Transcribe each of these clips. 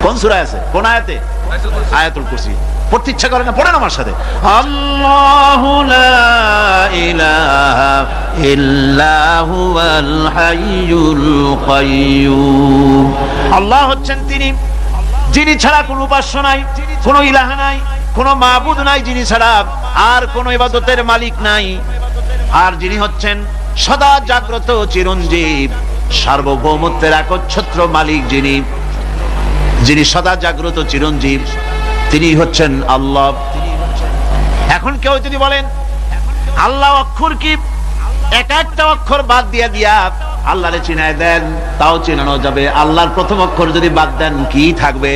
কোন সূরায় আছে, কোন আয়াতে? আয়াতুল কুরসি। পড়তে ইচ্ছা করে না? পড়েন আমার সাথে। আল্লাহু লা ইলাহা ইল্লা হুয়াল হাইয়ুল কাইয়্যুম। আল্লাহ হচ্ছেন তিনি যিনি ছাড়া কোনো উপাস্য নাই, কোনো ইলাহ নাই, কোনো মাবুদ নাই, যিনি ছাড়া আর কোনো ইবাদতের মালিক নাই, আর যিনি হচ্ছেন সদা জাগ্রত চিরঞ্জীব, সার্বভৌমত্বের একচ্ছত্র মালিক, যিনি সদা জাগ্রত চিরঞ্জীব, তিনি হচ্ছেন আল্লাহ। এখন কেউ যদি বলেন আল্লাহ অক্ষর কি, এক একটা অক্ষর বাদ দিয়া আল্লাহরে চিনায় দেন, তাও চিনানো যাবে। আল্লাহর প্রথম অক্ষর যদি বাদ দেন কি থাকবে?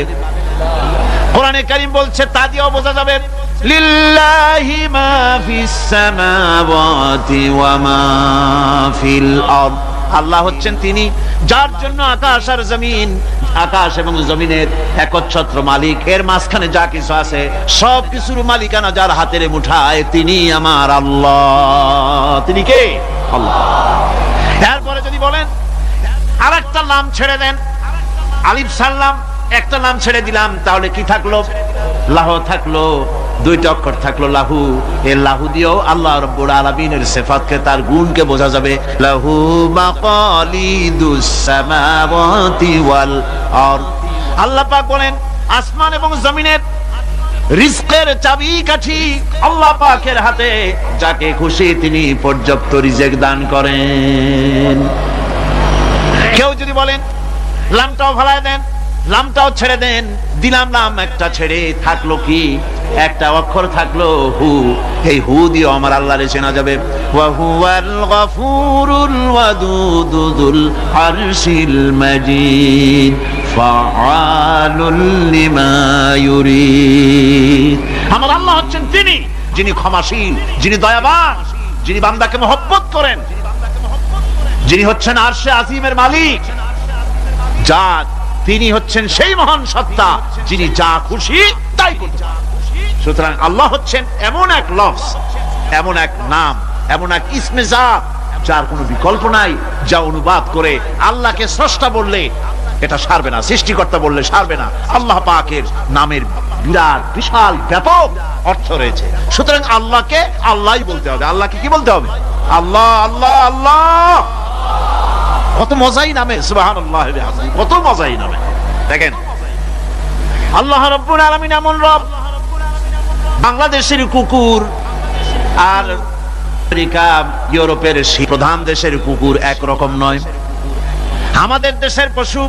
কোরআনে কারীম বলছে তা দিয়েও বোঝা যাবে। লিল্লাহি মা ফিস সামাওয়াতি ওয়া মা ফিল আরদ। আল্লাহ হচ্ছেন তিনি যার জন্য আকাশ আর জমিন, আকাশ এবং জমিনের একচ্ছত্র মালিক। এর মাঝখানে যা কিছু আছে সব কিছুর মালিকানা যার হাতের মুঠায়, তিনি আমার আল্লাহ। তিনি কে? আল্লাহ। এরপরে যদি বলেন আর একটা নাম ছেড়ে দেন, আলিফ সাল্লাম একটা নাম ছেড়ে দিলাম, তাহলে কি থাকলো? লাহ থাকলো, দুইটা অক্ষর থাকলো লাহু। এই লাহু দিয়েও আল্লাহ রাব্বুল আলামিনের সিফাতকে, তার গুণকে বোঝা যাবে। লাহু মাকালিদুস সামাওয়াতি ওয়াল আরদ। আল্লাহ পাক বলেন আসমান এবং জমিনের রিজকের চাবিকাঠি আল্লাহ পাকের হাতে, যাকে খুশি তিনি পর্যাপ্ত রিজেক দান করেন। কেউ যদি বলেন লামটাও ফেলায় দেন, লামটাও ছেড়ে দেন, দিলাম নাম একটা ছেড়ে, থাকলো কি? একটা অক্ষর থাকলো হু। এই হু দিয়ে আমার আল্লাহরে চেনা যাবে। ওয়া হুয়াল গফুরুল ওয়াদুদুল আরশিল মাজিদ ফাআলুল লিমা ইউরিদ। আমার আল্লাহ হচ্ছেন তিনি যিনি ক্ষমাশীল, যিনি দয়াবান, যিনি বান্দাকে মহব্বত করেন, যিনি হচ্ছেন আরশে আজিমের মালিক, তিনি হচ্ছেন সেই মহান সত্তা যিনি যা খুশি তাই করতে পারেন। সুতরাং আল্লাহ হচ্ছেন এমন এক লফজ, এমন এক নাম, এমন এক ইসমে জাত যার কোনো বিকল্প নাই, যা অনুবাদ করে আল্লাহকে স্রষ্টা বললে এটা সারবে না, সৃষ্টিকর্তা বললে সারবে না। আল্লাহ পাকের নামের বিরাট বিশাল ব্যাপক অর্থ রয়েছে। সুতরাং আল্লাহকে আল্লাহই বলতে হবে। আল্লাহকে কি বলতে হবে? আল্লাহ আল্লাহ আল্লাহ। কত মজাই নামে, সুবহানাল্লাহ, কত মজাই নামে। দেখেন আল্লাহ রাব্বুল আলামিন এমন রব, বাংলাদেশের কুকুর আর আমেরিকা ইউরোপের প্রধান দেশের কুকুর একরকম নয়। আমাদের দেশের পশু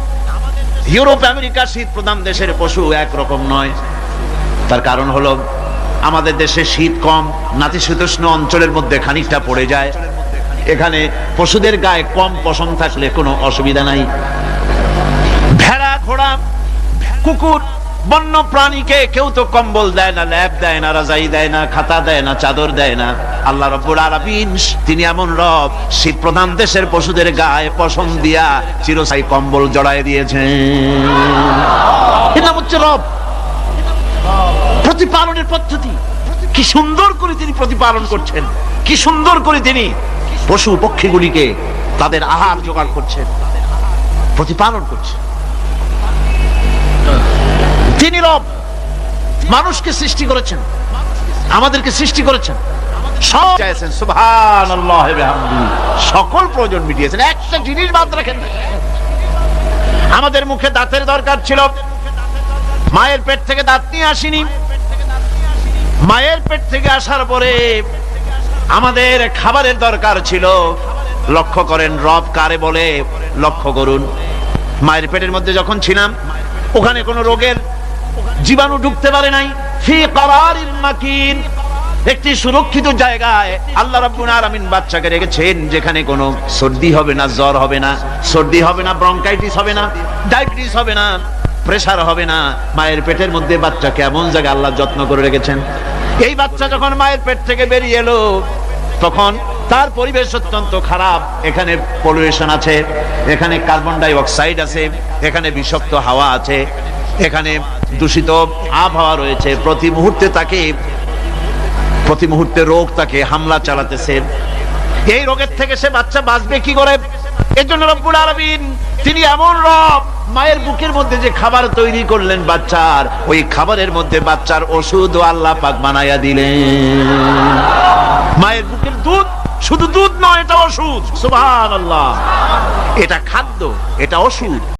ইউরোপ আমেরিকা শীত প্রধান দেশের পশু একরকম নয়। তার কারণ হলো আমাদের দেশে শীত কম, নাতিশীতোষ্ণ অঞ্চলের মধ্যে খানিকটা পড়ে যায়। এখানে পশুদের গায়ে কম পশম থাকলে কোনো অসুবিধা নাই। ভেড়া, ঘোড়া, কুকুর, বন্য প্রাণীকে কেউ তো কম্বল দেয় না, ল্যাপ দেয় না, রাজাই দেয় না, খাতা দেয় না, চাদর দেয় না। আল্লাহ রাব্বুল আলামিন তিনি এমন রব, শীত প্রধান দেশের পশুদের গায়ে পশম দিয়া চিরস্থায়ী কম্বল জড়ায় দিয়েছেন। এর নাম হচ্ছে রব। প্রতিপালনের পদ্ধতি কি সুন্দর করে তিনি প্রতিপালন করছেন, কি সুন্দর করে তিনি পশু পক্ষীগুলিকে তাদের আহার জোগাড় করছেন, প্রতিপালন করছেন। তিনি রব, মানুষকে সৃষ্টি করেছেন, আমাদেরকে সৃষ্টি করেছেন, সব চাইছেন। সুবহানাল্লাহ ওয়া বিহামদিহি, সকল প্রয়োজন মিটিয়েছেন, একটা জিনিস বাদ রাখেন। আমাদের মুখে দাঁতের দরকার ছিল, মায়ের পেট থেকে দাঁত নিয়ে আসিনি। মায়ের পেট থেকে আসার পরে আমাদের খাবারের দরকার ছিল। লক্ষ্য করেন রব কারে বলে, লক্ষ্য করুন। মায়ের পেটের মধ্যে যখন ছিলাম ওখানে কোনো রোগের জীবাণু ঢুকতে পারে নাই। ফি কারারিন মাকিন, একটি সুরক্ষিত জায়গায় আল্লাহ রাব্বুল আলামিন বাচ্চাকে রেখেছেন, যেখানে কোনো সর্দি হবে না, জ্বর হবে না, সর্দি হবে না, ব্রঙ্কাইটিস হবে না, ডায়াবেটিস হবে না, প্রেসার হবে না। মায়ের পেটের মধ্যে বাচ্চাকে এমন জায়গায় আল্লাহ যত্ন করে রেখেছেন। এই বাচ্চা যখন মায়ের পেট থেকে বেরিয়ে এলো তখন তার পরিবেশ অত্যন্ত খারাপ। এখানে পলিউশন আছে, এখানে কার্বন ডাই অক্সাইড আছে, এখানে বিষাক্ত হাওয়া আছে, এখানে দূষিত আবহাওয়া রয়েছে। প্রতি মুহূর্তে রোগ তাকে হামলা চালাতেছে। এই রোগের থেকে সে বাচ্চা বাঁচবে কি করে? এজন্য রব্বুল আলামিন তিনি এমন রব, মায়ের বুকের মধ্যে যে খাবার তৈরি করলেন বাচ্চার, ওই খাবারের মধ্যে বাচ্চার ওষুধ আল্লাহ পাক বানায়া দিলেন। মায়ের বুকের দুধ শুধু দুধ নয়, এটা ওষুধ। সুবহানাল্লাহ। এটা খাদ্য, এটা ওষুধ।